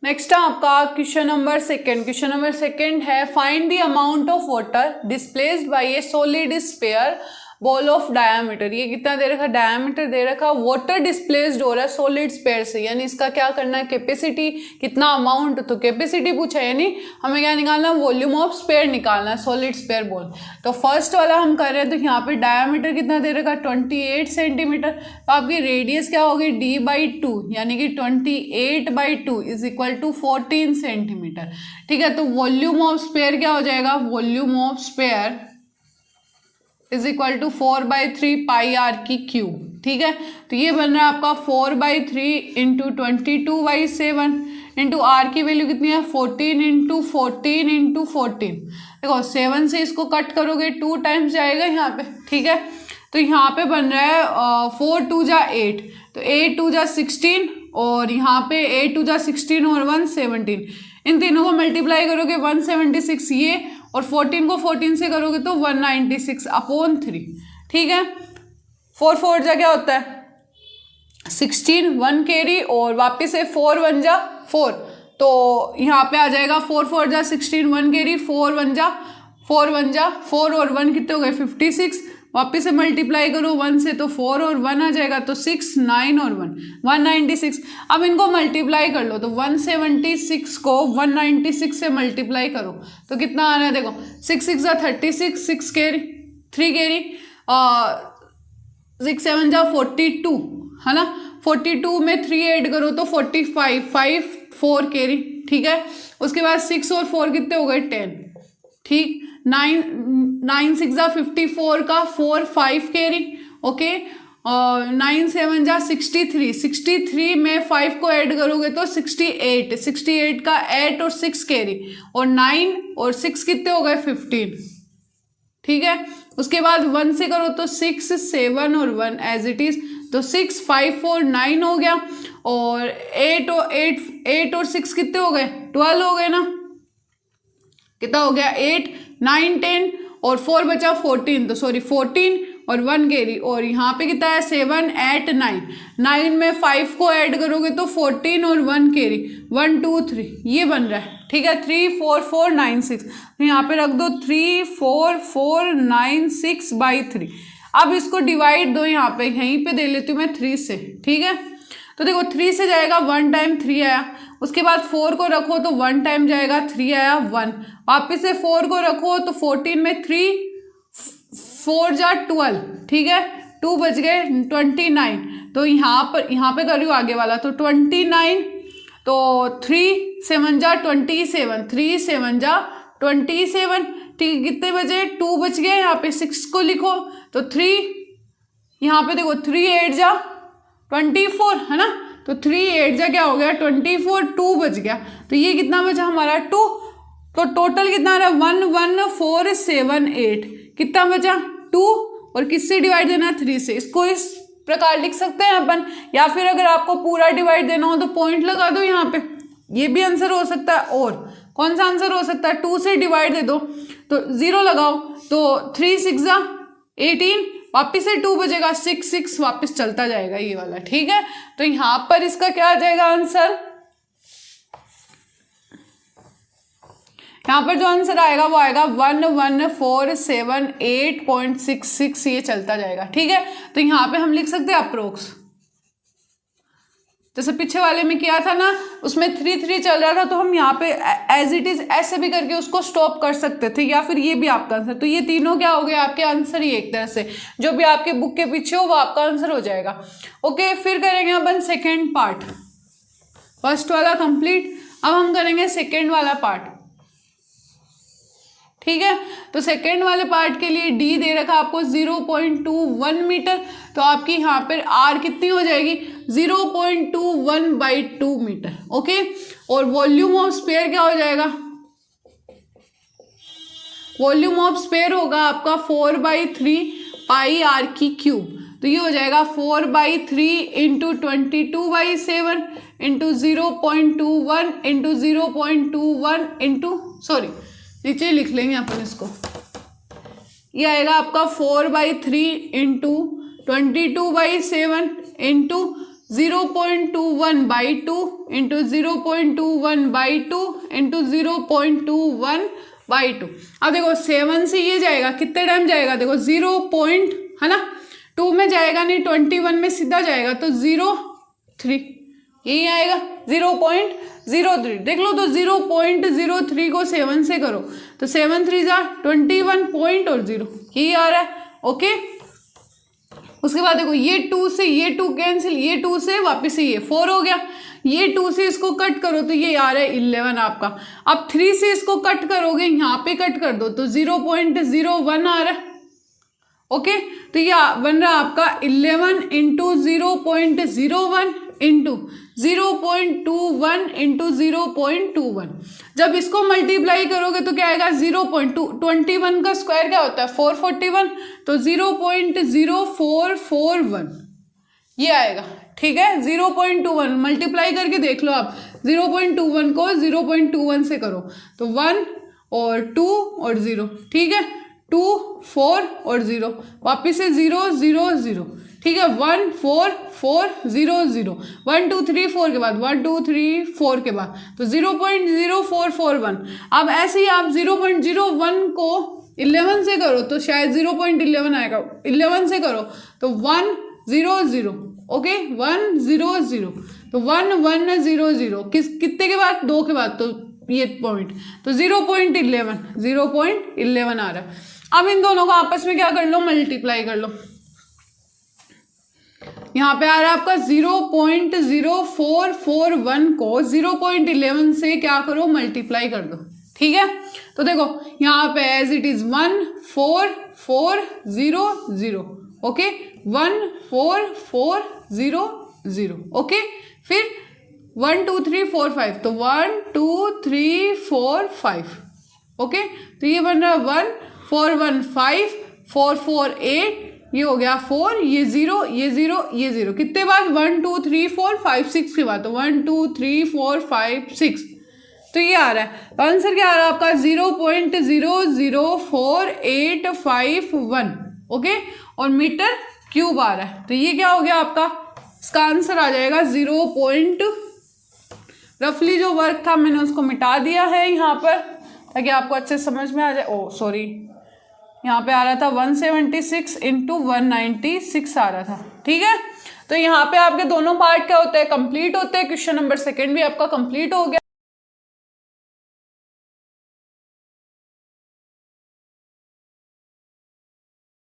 Next है आपका question number second. Question number second है find the amount of water displaced by a solid sphere ball of diameter. ये कितना दे रखा, diameter दे रखा, वाटर डिस्प्लेस्ड हो रहा है सॉलिड स्फीयर से, यानी इसका क्या करना है, कैपेसिटी कितना अमाउंट, तो कैपेसिटी पूछा है, यानी हमें क्या निकालना है, वॉल्यूम ऑफ स्फीयर निकालना है, सॉलिड स्फीयर बॉल। तो फर्स्ट वाला हम कर रहे हैं, तो यहाँ पे डायमीटर कितना दे रखा, 28 सेंटीमीटर। तो आपकी रेडियस क्या होगी, d/2, यानी कि 28/2 इज इक्वल टू 14 सेंटीमीटर। ठीक है, तो वॉल्यूम ऑफ स्फीयर क्या हो जाएगा, volume of sphere is equal to 4/3 pi R की क्यूब। ठीक है, तो ये बन रहा है आपका 4/3 इंटू 22/7 इंटू आर की वैल्यू कितनी है, 14 इंटू 14 इंटू 14। देखो 7 से इसको कट करोगे 2 टाइम्स जाएगा यहाँ पे। ठीक है, तो यहाँ पे बन रहा है 4 2 जा 8, तो 8 2 जा 16 और यहाँ पे 8 2 जा 16 और 1 17। इन तीनों को मल्टीप्लाई करोगे 176 ये, और 14 को 14 से करोगे तो 196/3। ठीक है, 4 4 जा क्या होता है 16, 1 कैरी और वापस से 4 1 जा 4, तो यहाँ पे आ जाएगा 4 4 जा 16, 1 कैरी, 4 1 जा 4 और 1 कितने हो गए 56। वापस से मल्टीप्लाई करो 1 से तो 4 और 1 आ जाएगा, तो 6 9 और 1 196। अब इनको मल्टीप्लाई कर लो, तो 176 को 196 से मल्टीप्लाई करो तो कितना आ रहा है, देखो 6 6 जा 36, 6 कैरी 3 कैरी 6 7 जा 42 है ना, 42 में 3 ऐड करो तो 45, 5 4 कैरी। ठीक है, उसके बाद 6 और 4 कितने हो गए 10। ठीक, 9 6 जा 54 का 4 5 कैरी। ओके, 9 7 जा 63, 63 में 5 को ऐड करोगे तो 68, 68 का 8 और 6 कैरी, और 9 और 6 कितने हो गए 15। ठीक है, उसके बाद 1 से करो तो 6 7 और 1 एज इट इज, तो 6 5 4 9 हो गया, और 8 और 6 कितने हो गए 12 हो गए ना, कितना हो गया 8 9 10 और 4 बचा 14, तो सॉरी 14 और 1 कैरी, और यहाँ पे कितना है 7 8 9, 9 में 5 को ऐड करोगे तो 14 और 1 कैरी, 1 2 3 ये बन रहा है। ठीक है, 3 4 4 9 6, तो यहाँ पे रख दो 3 4 4 9 6/3। अब इसको डिवाइड दो, यहाँ पे यहीं पे दे लेती हूँ मैं 3 से। ठीक है, तो देखो 3 से जाएगा 1 टाइम 3 आया, उसके बाद 4 को रखो तो 1 टाइम जाएगा 3 आया 1, वापस से 4 को रखो तो 14 में 3 4 जा 12। ठीक है, 2 बच गए 29, तो यहाँ पे कर रही हूँ आगे वाला, तो 29, तो 3 7 जा 27, 3 7 जा 27। ठीक, कितने बचे 2 बच गए, यहाँ पे 6 को लिखो तो 3, यहाँ पे देखो 3 8 जा 24 है ना, तो 3 8 जा क्या हो गया 24, 2 बच गया, तो ये कितना बचा हमारा 2, तो टोटल कितना आ रहा है 1 1 4 7 8, कितना बचा 2, और किससे डिवाइड देना 3 से। इसको इस प्रकार लिख सकते हैं अपन, या फिर अगर आपको पूरा डिवाइड देना हो तो पॉइंट लगा दो यहाँ पे, ये भी आंसर हो सकता है। और कौन सा आंसर हो सकता है, 2 से डिवाइड दे दो तो 0 लगाओ, तो 3 6 जा 18, वापिस से 2 बचेगा 6 6 वापिस चलता जाएगा ये वाला। ठीक है, तो यहाँ पर इसका क्या आ जाएगा आंसर, यहाँ पर जो आंसर आएगा वो आएगा 1147.8.66, ये चलता जाएगा। ठीक है, तो यहाँ पे हम लिख सकते हैं अप्रोक्स, जैसे पीछे वाले में किया था ना, उसमें 3 3 चल रहा था, तो हम यहाँ पे एज इट इज ऐसे भी करके उसको स्टॉप कर सकते थे, या फिर ये भी आपका आंसर। तो ये तीनों क्या हो गए आपके आंसर ही, एक तरह से जो भी आपके बुक के पीछे हो वो आपका आंसर हो जाएगा। ओके, फिर करेंगे अपन सेकेंड पार्ट, फर्स्ट वाला कंप्लीट, अब हम करेंगे सेकेंड वाला पार्ट। ठीक है, तो सेकेंड वाले पार्ट के लिए डी दे रखा आपको 0.21 मीटर, तो आपकी यहाँ पर आर कितनी हो जाएगी 0.21/2 मीटर। ओके, और वॉल्यूम ऑफ स्फीयर क्या हो जाएगा, वॉल्यूम ऑफ स्फीयर होगा आपका 4/3 पाई आर की क्यूब, तो ये हो जाएगा 4/3 into 22/7 into 0.21 into 0.21 into sorry नीचे लिख लेंगे अपन इसको, ये आएगा आपका 4/3 इंटू 22/7 इंटू 0.21/2 इंटू 0.21/2 इंटू 0.21/2। अब देखो 7 से ये जाएगा, कितने टाइम जाएगा, देखो 0 पॉइंट है ना, 2 में जाएगा नहीं, 21 में सीधा जाएगा, तो 0.3 यही आएगा 0.03। देख लो, तो 0.03 को 7 से करो तो 7 3 जा 21 पॉइंट और 0 यही आ रहा है। ओके, उसके बाद देखो ये 2 से ये 2 कैंसिल, ये 2 से वापस से ये 4 हो गया, ये 2 से इसको कट करो तो ये आ रहा है 11 आपका। अब 3 से इसको कट करोगे, यहाँ पे कट कर दो तो 0.01 आ रहा है। ओके, तो ये बन रहा है आपका 11 इंटू 0.01 इंटू 0.21 इंटू 0.21। जब इसको मल्टीप्लाई करोगे तो क्या आएगा 0.21 का स्क्वायर क्या होता है 441, तो 0.0441 ये आएगा। ठीक है, 0.21 मल्टीप्लाई करके देख लो आप, 0.21 को 0.21 से करो तो 1 और 2 और 0, ठीक है, 2 4 और 0, वापिस से 0 0 0, ठीक है, 1 4 4 0 0, 1 2 3 4 के बाद 1 2 3 4 के बाद तो 0.0441। अब ऐसे ही आप 0.01 को 11 से करो तो शायद 0.11 आएगा, 11 से करो तो 1 0 0, ओके 1 0 0, तो 1 1 0 0 कितने के बाद 2 के बाद, तो ये पॉइंट, तो 0.11 आ रहा है। अब इन दोनों को आपस में क्या कर लो, मल्टीप्लाई कर लो। यहाँ पे आ रहा है आपका 0.0441 को 0.11 से क्या करो, मल्टीप्लाई कर दो। ठीक है, तो देखो यहाँ पे as it is 1 4 4 0 0, okay 1 4 4 0 0, okay, फिर 1 2 3 4 5, तो 1 2 3 4 5, ओके, तो ये बन रहा है 1 4 1 5 4 4 8, ये हो गया 4, ये 0 ये 0 ये 0, कितने बाद 1 2 3 4 5 6 के बाद, तो 1 2 3 4 5 6, तो ये आ रहा है। तो आंसर क्या आ रहा है आपका 0.004851, ओके, और मीटर क्यूब आ रहा है। तो ये क्या हो गया आपका, इसका आंसर आ जाएगा 0. रफली जो वर्क था मैंने उसको मिटा दिया है यहाँ पर ताकि आपको अच्छे समझ में आ जाए। ओ सॉरी, यहाँ पे आ रहा था 176 इंटू 196 आ रहा था। ठीक है, तो यहाँ पे आपके दोनों पार्ट क्या होते हैं, कंप्लीट होते हैं। क्वेश्चन नंबर 2 भी आपका कंप्लीट हो गया।